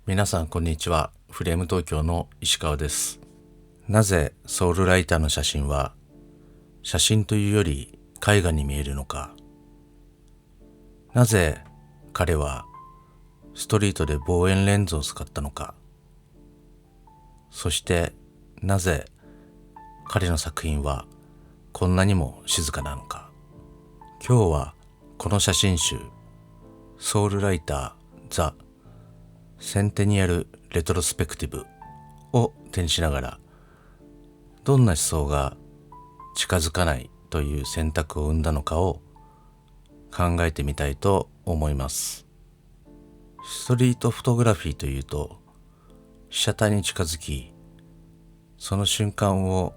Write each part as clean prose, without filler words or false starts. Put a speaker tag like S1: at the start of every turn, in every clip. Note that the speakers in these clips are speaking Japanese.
S1: 皆さんこんにちは。フレーム東京の石川です。なぜソウルライターの写真は写真というより絵画に見えるのか。なぜ彼はストリートで望遠レンズを使ったのか。そしてなぜ彼の作品はこんなにも静かなのか。今日はこの写真集ソウルライターザ・センテニアル・レトロスペクティブを手にしながら、どんな思想が近づかないという選択を生んだのかを考えてみたいと思います。ストリートフォトグラフィーというと、被写体に近づき、その瞬間を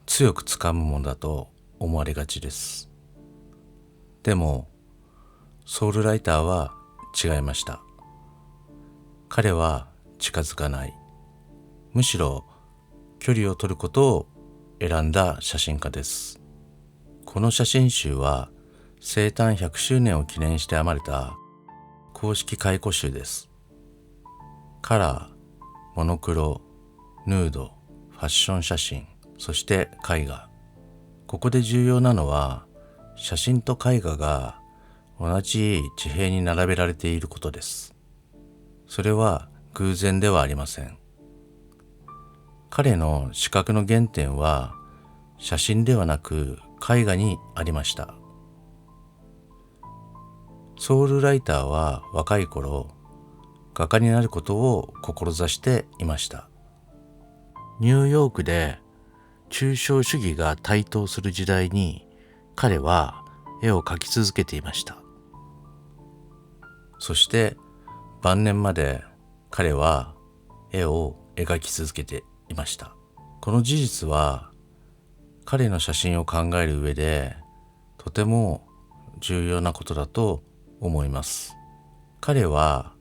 S1: 強く掴むものだと思われがちです。でも、ソウルライターは違いました。彼は近づかない。むしろ距離を取ることを選んだ写真家です。この写真集は生誕100周年を記念して編まれた公式回顧集です。カラー、モノクロ、ヌード、ファッション写真、そして絵画。ここで重要なのは写真と絵画が同じ地平に並べられていることです。それは偶然ではありません。彼の視覚の原点は写真ではなく絵画にありました。ソウルライターは若い頃、画家になることを志していました。ニューヨークで抽象主義が台頭する時代に彼は絵を描き続けていました。そして晩年まで彼は絵を描き続けていました。この事実は彼の写真を考える上でとても重要なことだと思います。彼は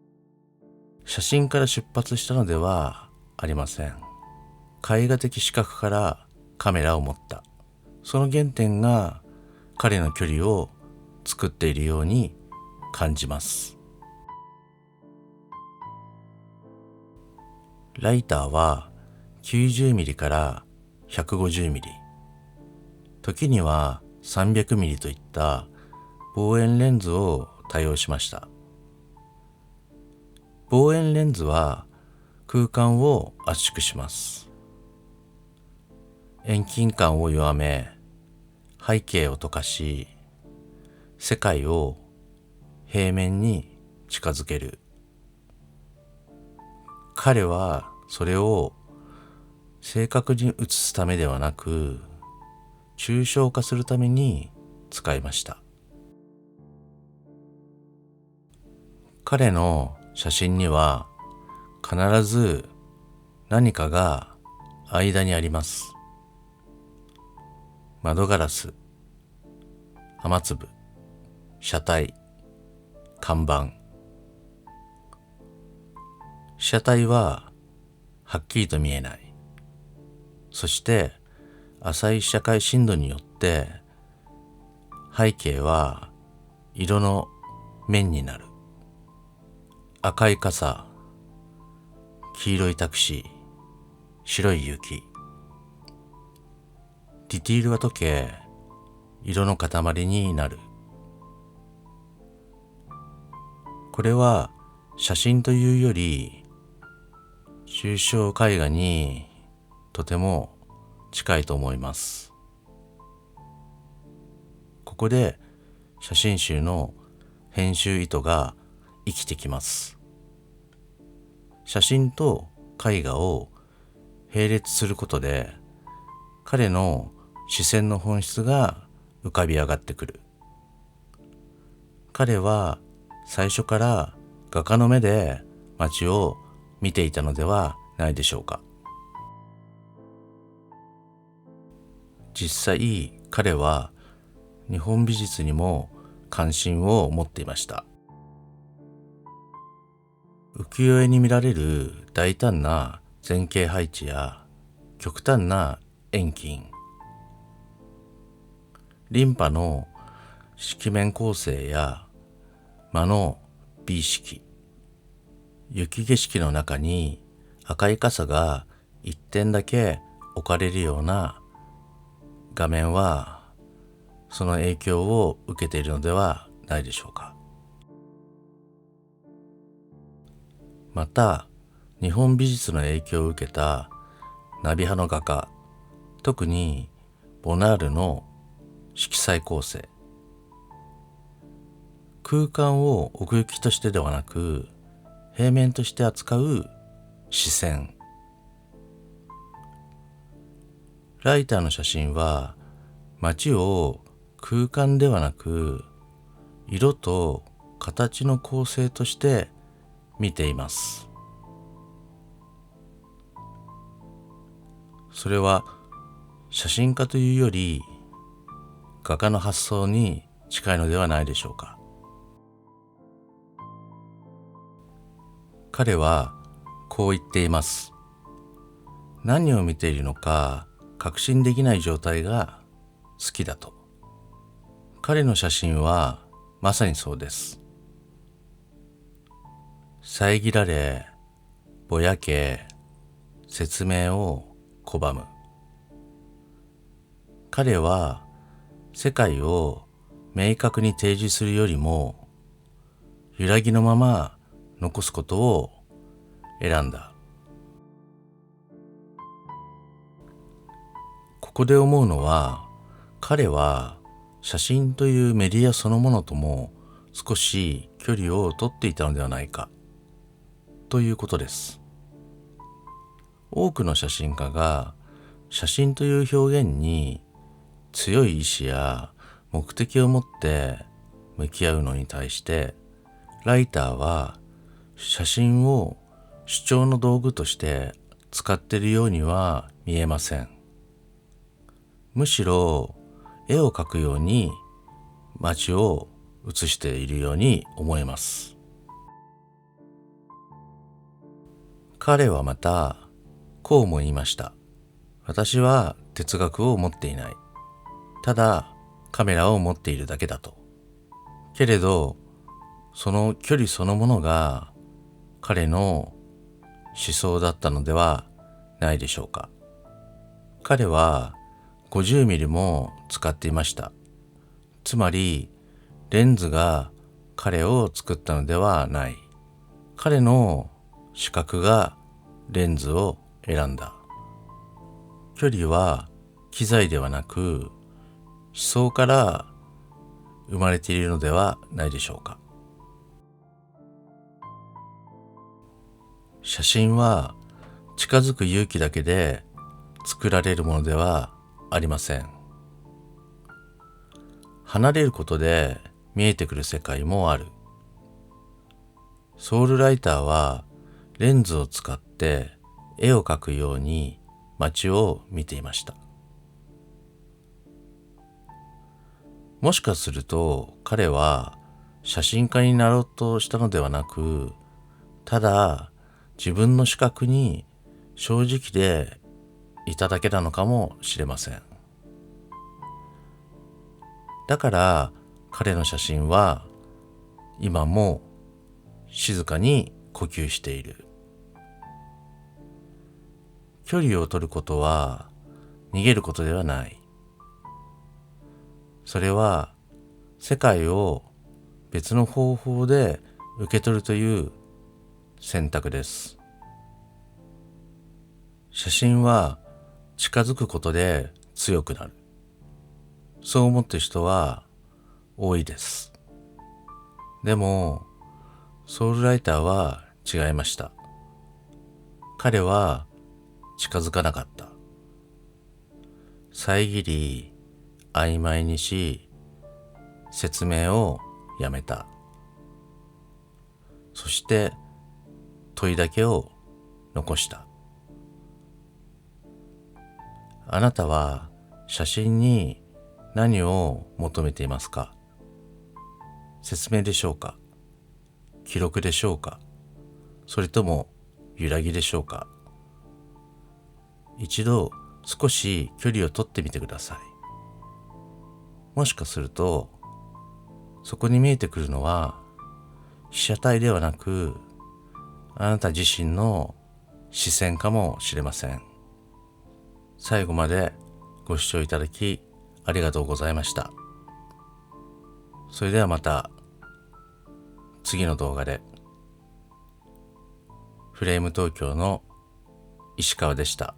S1: 写真から出発したのではありません。絵画的視覚からカメラを持った。その原点が彼の距離を作っているように感じます。ライターは90ミリから150ミリ、時には300ミリといった望遠レンズを多用しました。望遠レンズは空間を圧縮します。遠近感を弱め、背景を溶かし、世界を平面に近づける。彼はそれを正確に写すためではなく、抽象化するために使いました。彼の写真には必ず何かが間にあります。窓ガラス、雨粒、車体、看板。車体ははっきりと見えない。そして浅い社会深度によって背景は色の面になる。赤い傘、黄色いタクシー、白い雪。ディティールは溶け、色の塊になる。これは写真というより抽象絵画にとても近いと思います。ここで写真集の編集意図が生きてきます。写真と絵画を並列することで彼の視線の本質が浮かび上がってくる。彼は最初から画家の目で街を見ていたのではないでしょうか。実際彼は日本美術にも関心を持っていました。浮世絵に見られる大胆な前景配置や極端な遠近、リンパの色面構成や間の美意識、雪景色の中に赤い傘が一点だけ置かれるような画面は、その影響を受けているのではないでしょうか。また、日本美術の影響を受けたナビ派の画家、特にボナールの色彩構成、空間を奥行きとしてではなく平面として扱う視線。ライターの写真は街を空間ではなく色と形の構成として見ています。それは写真家というより画家の発想に近いのではないでしょうか。彼はこう言っています。何を見ているのか確信できない状態が好きだと。彼の写真はまさにそうです。遮られ、ぼやけ、説明を拒む。彼は世界を明確に提示するよりも揺らぎのまま残すことを選んだ。ここで思うのは、彼は写真というメディアそのものとも少し距離を取っていたのではないかということです。多くの写真家が写真という表現に強い意志や目的を持って向き合うのに対して、ライターは写真を主張の道具として使っているようには見えません。むしろ絵を描くように街を写しているように思えます。彼はまたこうも言いました。私は哲学を持っていない。ただカメラを持っているだけだと。けれどその距離そのものが彼の思想だったのではないでしょうか。彼は50ミリも使っていました。つまりレンズが彼を作ったのではない。彼の視覚がレンズを選んだ。距離は機材ではなく思想から生まれているのではないでしょうか。写真は近づく勇気だけで作られるものではありません。離れることで見えてくる世界もある。ソウルライターはレンズを使って絵を描くように街を見ていました。もしかすると彼は写真家になろうとしたのではなく、ただ自分の視覚に正直でいただけなのかもしれません。だから彼の写真は今も静かに呼吸している。距離を取ることは逃げることではない。それは世界を別の方法で受け取るという選択です。写真は近づくことで強くなる。そう思っている人は多いです。でもソウルライターは違いました。彼は近づかなかった。遮り曖昧にし、説明をやめた。そして問いだけを残した。あなたは写真に何を求めていますか？説明でしょうか？記録でしょうか？それとも揺らぎでしょうか？一度少し距離を取ってみてください。もしかするとそこに見えてくるのは被写体ではなくあなた自身の視線かもしれません。最後までご視聴いただきありがとうございました。それではまた次の動画で。フレーム東京の石川でした。